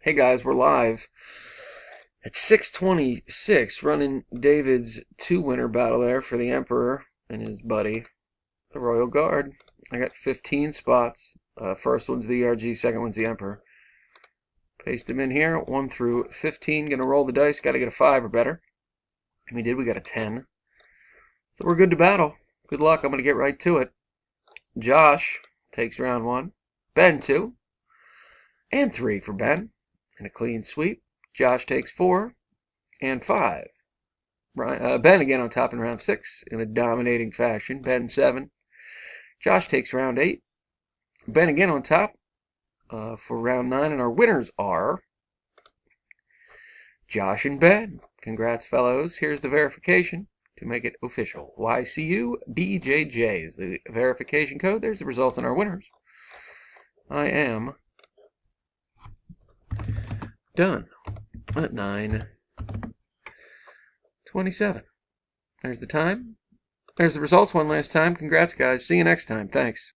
Hey guys, we're live at 6:26, running David's two-winner battle there for the Emperor and his buddy, the Royal Guard. I got 15 spots. First one's the ERG, second one's the Emperor. Paste them in here, 1 through 15. Gonna roll the dice, gotta get a 5 or better. And we did, we got a 10. So we're good to battle. Good luck, I'm gonna get right to it. Josh takes round 1. Ben 2. And 3 for Ben. And a clean sweep. Josh takes 4 and 5. Ben again on top in round 6 in a dominating fashion. Ben 7. Josh takes round 8. Ben again on top for round 9. And our winners are Josh and Ben. Congrats, fellows. Here's the verification to make it official. YCU-BJJ is the verification code. There's the results on our winners. I am done at 9:27. There's the time. There's the results one last time. Congrats, guys. See you next time. Thanks.